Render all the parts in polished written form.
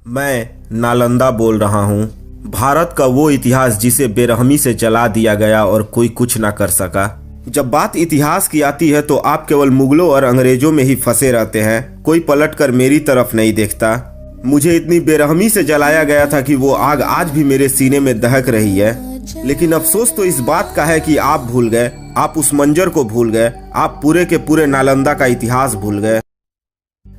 मैं नालंदा बोल रहा हूँ। भारत का वो इतिहास जिसे बेरहमी से जला दिया गया और कोई कुछ ना कर सका। जब बात इतिहास की आती है तो आप केवल मुगलों और अंग्रेजों में ही फंसे रहते हैं, कोई पलटकर मेरी तरफ नहीं देखता। मुझे इतनी बेरहमी से जलाया गया था कि वो आग आज भी मेरे सीने में दहक रही है। लेकिन अफसोस तो इस बात का है कि आप भूल गए, आप उस मंजर को भूल गए, आप पूरे के पूरे नालंदा का इतिहास भूल गए।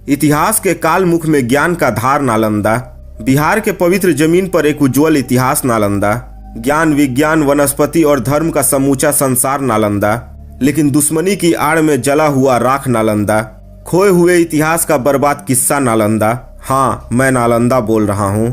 इतिहास के काल मुख में ज्ञान का धार नालंदा, बिहार के पवित्र जमीन पर एक उज्जवल इतिहास नालंदा, ज्ञान विज्ञान वनस्पति और धर्म का समूचा संसार नालंदा, लेकिन दुश्मनी की आड़ में जला हुआ राख नालंदा, खोए हुए इतिहास का बर्बाद किस्सा नालंदा। हाँ, मैं नालंदा बोल रहा हूँ।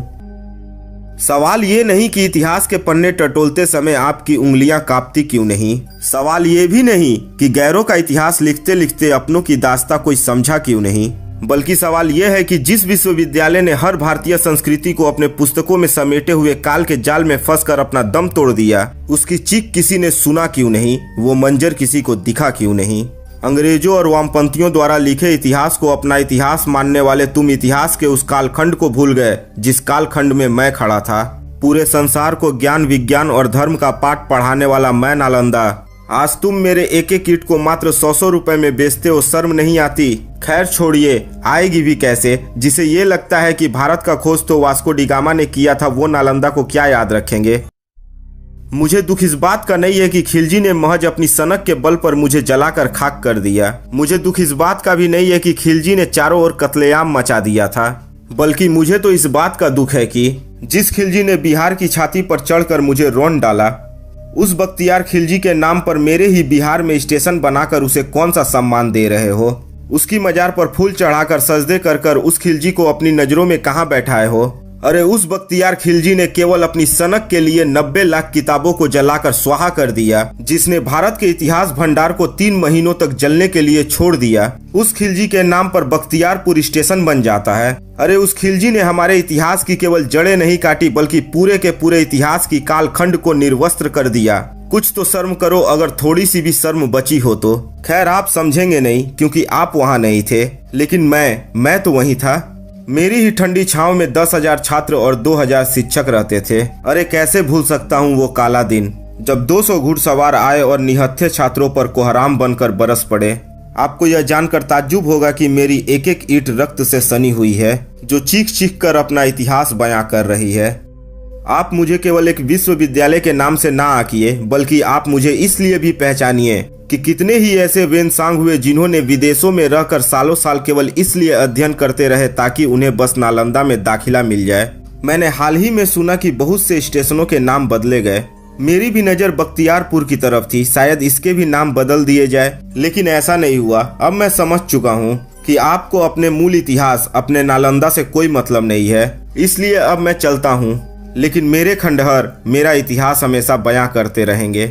सवाल ये नहीं कि इतिहास के पन्ने टटोलते समय आपकी उंगलियां कांपती क्यों नहीं। सवाल ये भी नहीं कि गैरों का इतिहास लिखते लिखते अपनों की दास्तां कोई समझा क्यों नहीं, बल्कि सवाल यह है कि जिस विश्वविद्यालय ने हर भारतीय संस्कृति को अपने पुस्तकों में समेटे हुए काल के जाल में फंसकर अपना दम तोड़ दिया, उसकी चीख किसी ने सुना क्यों नहीं, वो मंजर किसी को दिखा क्यों नहीं। अंग्रेजों और वामपंथियों द्वारा लिखे इतिहास को अपना इतिहास मानने वाले तुम इतिहास के उस कालखंड को भूल गए जिस कालखंड में मैं खड़ा था। पूरे संसार को ज्ञान विज्ञान और धर्म का पाठ पढ़ाने वाला मैं नालंदा, आज तुम मेरे एक एक ईंट को मात्र 100 रुपए में बेचते हो, शर्म नहीं आती। खैर छोड़िए, आएगी भी कैसे। जिसे ये लगता है कि भारत का खोज तो वास्को डी गामा ने किया था, वो नालंदा को क्या याद रखेंगे। मुझे दुख इस बात का नहीं है कि खिलजी ने महज अपनी सनक के बल पर मुझे जलाकर खाक कर दिया। मुझे दुख इस बात का भी नहीं है कि खिलजी ने चारों ओर कत्लेआम मचा दिया था, बल्कि मुझे तो इस बात का दुख है कि जिस खिलजी ने बिहार की छाती पर चढ़कर मुझे रौंद डाला, उस बख्तियार खिलजी के नाम पर मेरे ही बिहार में स्टेशन बनाकर उसे कौन सा सम्मान दे रहे हो। उसकी मजार पर फूल चढ़ाकर सजदे कर कर उस खिलजी को अपनी नजरों में कहाँ बैठाए हो। अरे उस बख्तियार खिलजी ने केवल अपनी सनक के लिए 90 लाख किताबों को जलाकर स्वाहा कर दिया, जिसने भारत के इतिहास भंडार को 3 महीनों तक जलने के लिए छोड़ दिया। उस खिलजी के नाम पर बख्तियारपुर स्टेशन बन जाता है। अरे उस खिलजी ने हमारे इतिहास की केवल जड़ें नहीं काटी, बल्कि पूरे के पूरे इतिहास की कालखंड को निर्वस्त्र कर दिया। कुछ तो शर्म करो, अगर थोड़ी सी भी शर्म बची हो तो। खैर आप समझेंगे नहीं क्योंकि आप वहाँ नहीं थे, लेकिन मैं तो वहीं था। मेरी ही ठंडी छांव में 10,000 छात्र और 2,000 शिक्षक रहते थे। अरे कैसे भूल सकता हूँ वो काला दिन जब 200 घुड़सवार आए और निहत्थे छात्रों पर कोहराम बनकर बरस पड़े। आपको यह जानकर ताज्जुब होगा कि मेरी एक एक ईंट रक्त से सनी हुई है, जो चीख चीख कर अपना इतिहास बयां कर रही है। आप मुझे केवल एक विश्वविद्यालय के नाम से ना आकिए, बल्कि आप मुझे इसलिए भी पहचानिए कि कितने ही ऐसे वेनसांग हुए जिन्होंने विदेशों में रहकर सालों साल केवल इसलिए अध्ययन करते रहे ताकि उन्हें बस नालंदा में दाखिला मिल जाए। मैंने हाल ही में सुना कि बहुत से स्टेशनों के नाम बदले गए। मेरी भी नजर बख्तियारपुर की तरफ थी, शायद इसके भी नाम बदल दिए जाए, लेकिन ऐसा नहीं हुआ। अब मैं समझ चुका हूँ कि आपको अपने मूल इतिहास, अपने नालंदा से कोई मतलब नहीं है, इसलिए अब मैं चलता हूँ। लेकिन मेरे खंडहर मेरा इतिहास हमेशा बयां करते रहेंगे।